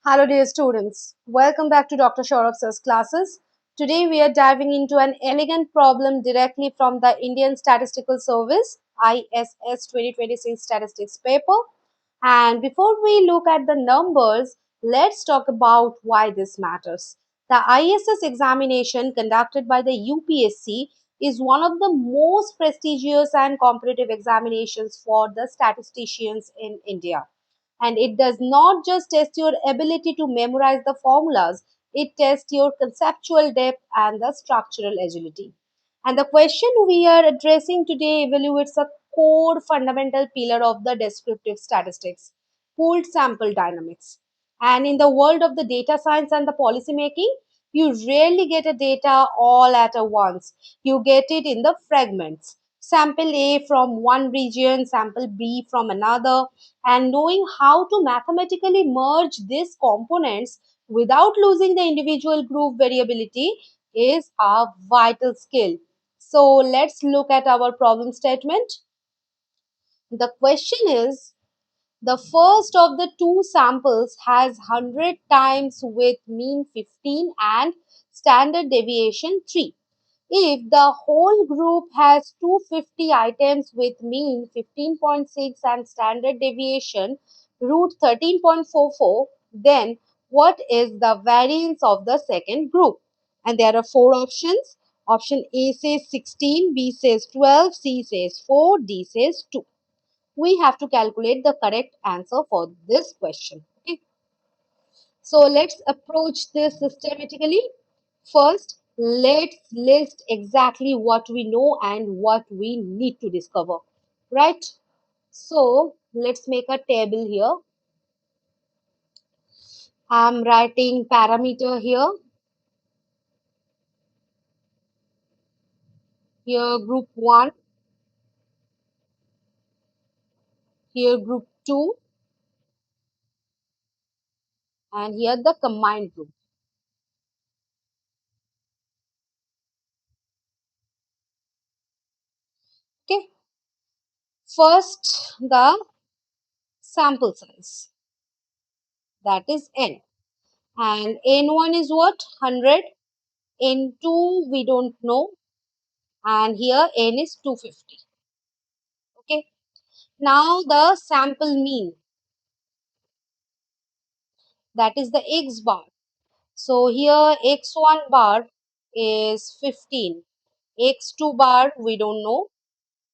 Hello dear students, welcome back to Dr. Saurabh Sir's classes. Today we are diving into an elegant problem directly from the Indian Statistical Service ISS 2026 statistics paper. And before we look at the numbers, let's talk about why this matters. The ISS examination conducted by the UPSC is one of the most prestigious and competitive examinations for the statisticians in India. And it does not just test your ability to memorize the formulas, it tests your conceptual depth and the structural agility. And the question we are addressing today evaluates a core fundamental pillar of the descriptive statistics, pooled sample dynamics. And in the world of the data science and the policy making, you rarely get a data all at a once. You get it in the fragments. Sample A from one region, sample B from another, and knowing how to mathematically merge these components without losing the individual group variability is a vital skill. So let's look at our problem statement. The question is, the first of the two samples has 100 times with mean 15 and standard deviation 3. If the whole group has 250 items with mean 15.6 and standard deviation root 13.44, then what is the variance of the second group? And there are four options. Option A says 16, B says 12, C says 4, D says 2. We have to calculate the correct answer for this question. Okay. So let's approach this systematically. First, let's list exactly what we know and what we need to discover. Right? So let's make a table here. I'm writing parameter here. Here group 1, here group 2, and here the combined group. Okay. First, the sample size, that is n. And n1 is what? 100. N2 we don't know, and here n is 250. Okay. Now the sample mean, that is the x bar. So here x1 bar is 15, x2 bar we don't know,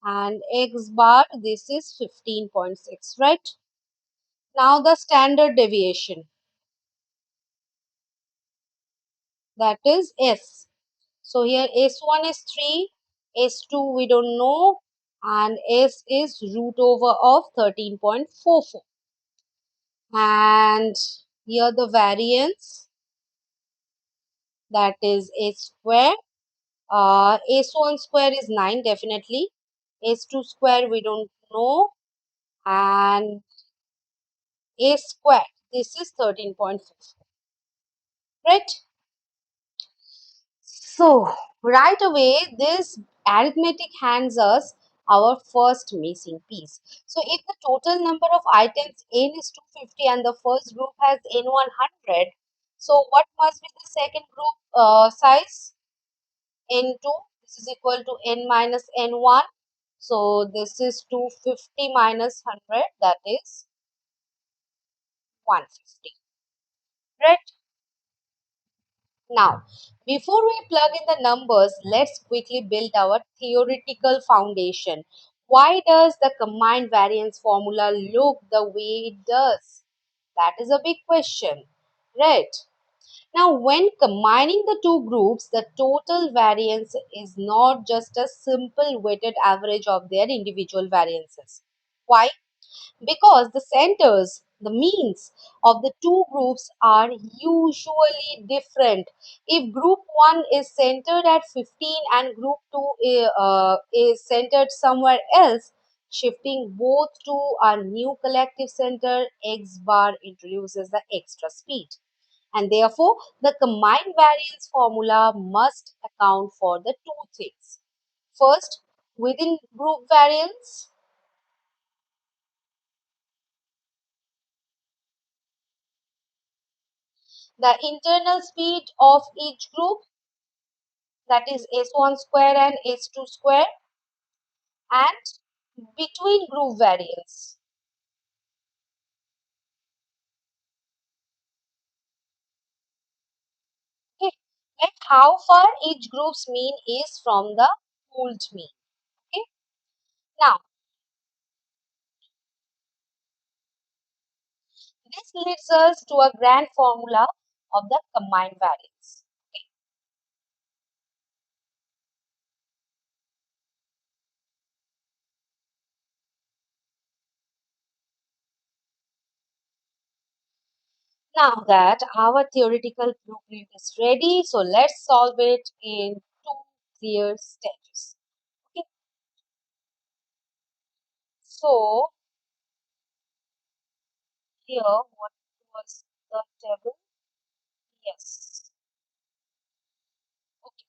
and x bar this is 15.6, right? Now the standard deviation, that is s. So here s1 is 3, s2 we don't know, and s is root over of 13.44. And here the variance, that is a square. S1 square is 9 definitely, S2 square we don't know, and A square this is 13.4, right? So right away this arithmetic hands us our first missing piece. So if the total number of items n is 250 and the first group has n 100, so what must be the second group size? N2, this is equal to n minus n1. So this is 250 minus 100, that is 150, right? Now, before we plug in the numbers, let's quickly build our theoretical foundation. Why does the combined variance formula look the way it does? That is a big question, right? Now, when combining the two groups, the total variance is not just a simple weighted average of their individual variances. Why? Because the centers, the means of the two groups are usually different. If group 1 is centered at 15 and group 2 is centered somewhere else, shifting both to a new collective center, x bar introduces the extra speed. And therefore, the combined variance formula must account for the two things. First, within group variance, The internal speed of each group, that is S1 square and S2 square, and between group variance. Okay, like how far each group's mean is from the pooled mean. Okay, now this leads us to a grand formula of the combined variance. Okay, now that our theoretical blueprint is ready, so let's solve it in two clear stages. Okay, so here what was the table? Yes. Okay.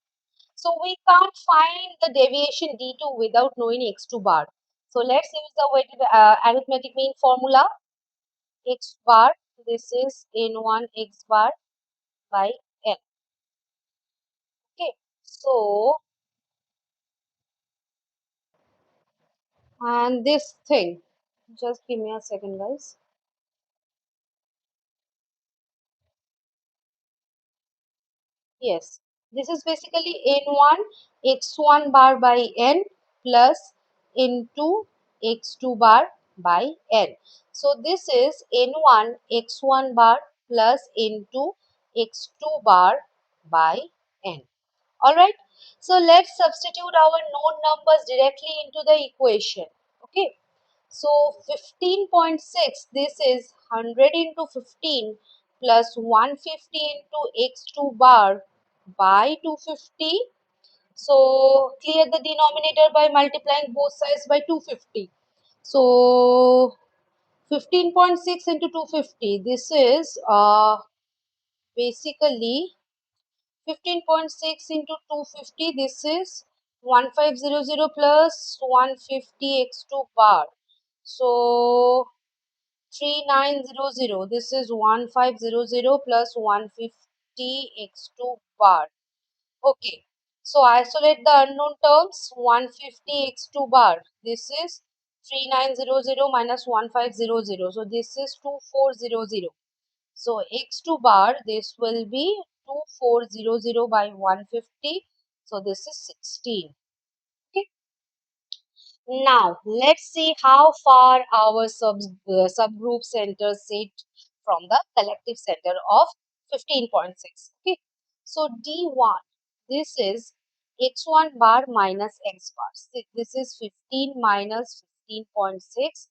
So we can't find the deviation d2 without knowing x2 bar. So let's use the weighted arithmetic mean formula. X bar, this is n1 x bar by n. Okay. So, and this thing, just give me a second, guys. Yes, this is basically n1 x1 bar by n plus n2 x2 bar by n. So this is n1 x1 bar plus n2 x2 bar by n. Alright, so let's substitute our known numbers directly into the equation. Okay, so 15.6, this is 100 into 15 plus 150 into x2 bar by 250. So clear the denominator by multiplying both sides by 250. So 15.6 into 250, this is basically 15.6 into 250, this is 1500 plus 150 x2 bar. So 3900, this is 1500 plus 150 x2 bar. Okay, so isolate the unknown terms. 150 x2 bar, this is 3900 minus 1500, so this is 2400. So x2 bar, this will be 2400 by 150, so this is 16. Okay, now let's see how far our subgroup centers sit from the collective center of 15.6. Okay, so D1, this is x1 bar minus x bar. This is 15 minus 15.6.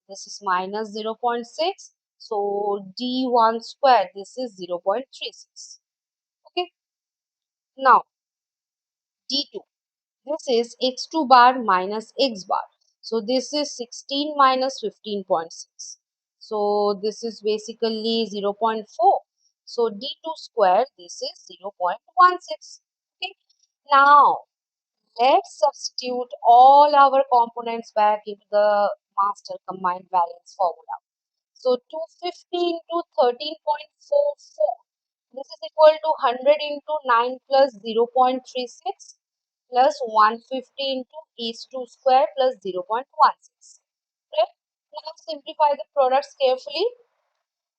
This is minus 0.6. So D1 square, this is 0.36. Okay, now D2. This is x2 bar minus x bar. So this is 16 minus 15.6. So this is basically 0.4. So d2 square, this is 0.16. Okay. Now let's substitute all our components back into the master combined variance formula. So 250 into 13.44. This is equal to 100 into 9 plus 0.36 plus 150 into h2 square plus 0.16. Right? Now simplify the products carefully.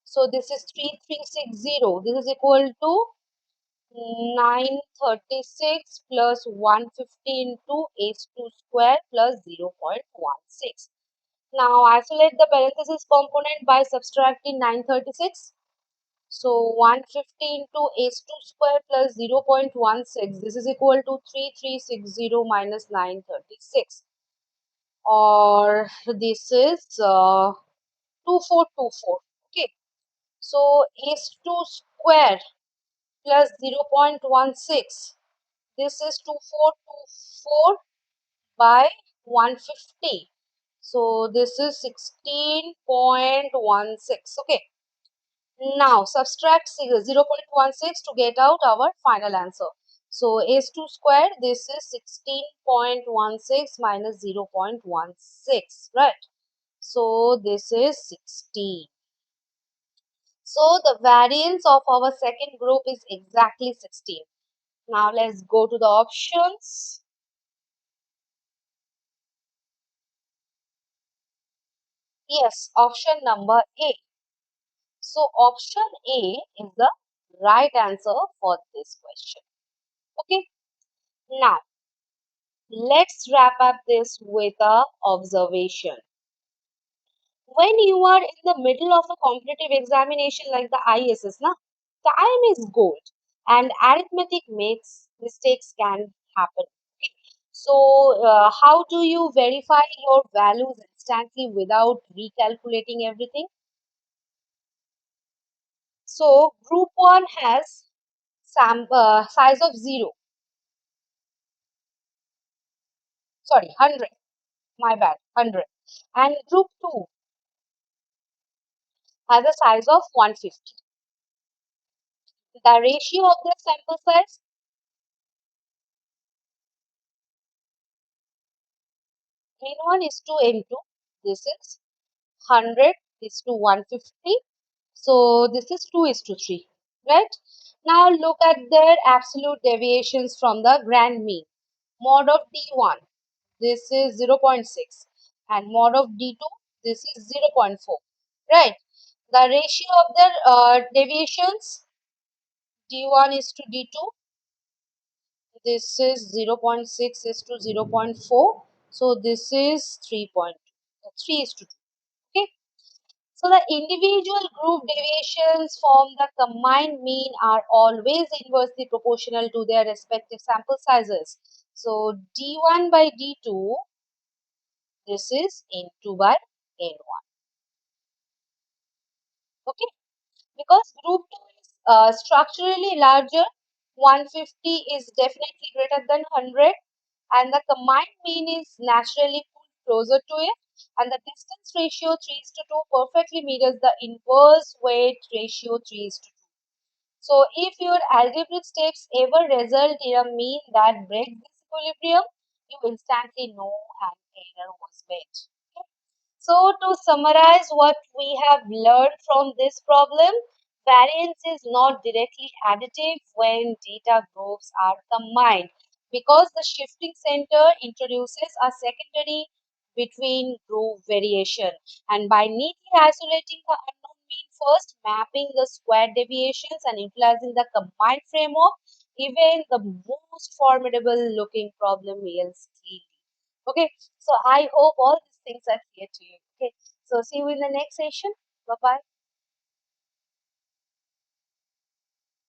So this is 3360. This is equal to 936 plus 150 into h2 square plus 0.16. Now isolate the parenthesis component by subtracting 936. So 150 into h2 square plus 0.16. This is equal to 3360 minus 936. Or this is 2424. Okay. So h2 square plus 0.16. This is 2424 by 150. So this is 16.16. Okay. Now subtract 0.16 to get out our final answer. So S2 square, this is 16.16 minus 0.16, right? So this is 16. So the variance of our second group is exactly 16. Now let's go to the options. Yes, option number A. So option A is the right answer for this question. Okay. Now let's wrap up this with a observation. When you are in the middle of a competitive examination like the ISS, na, time is gold and arithmetic makes mistakes can happen. So, how do you verify your values instantly without recalculating everything? So, group 1 has size of 0, sorry, 100, my bad, 100. And group 2 has a size of 150. The ratio of the sample size N1 is to N2. This is 100 is to 150. So this is 2 is to 3. Right? Now look at their absolute deviations from the grand mean. Mod of D1, this is 0.6. And mod of D2, this is 0.4. Right? The ratio of their deviations, D1 is to D2, this is 0.6 is to 0.4. So this is 3.2. 3 is to 2. Okay. So the individual group deviations from the combined mean are always inversely proportional to their respective sample sizes. So D1 by D2, this is N2 by N1. Okay, because group 2 is structurally larger, 150 is definitely greater than 100, and the combined mean is naturally pulled closer to it, and the distance ratio 3 is to 2 perfectly mirrors the inverse weight ratio 3 is to 2. So if your algebraic steps ever result in a mean that breaks this equilibrium, you instantly know an error was made. Okay? So to summarize what we have learned from this problem, variance is not directly additive when data groups are combined because the shifting center introduces a secondary between group variation, and by neatly isolating the unknown mean first, mapping the square deviations and utilizing the combined framework, even the most formidable looking problem yields cleanly. Okay, so I hope all these things are clear to you. Okay, so see you in the next session. Bye bye.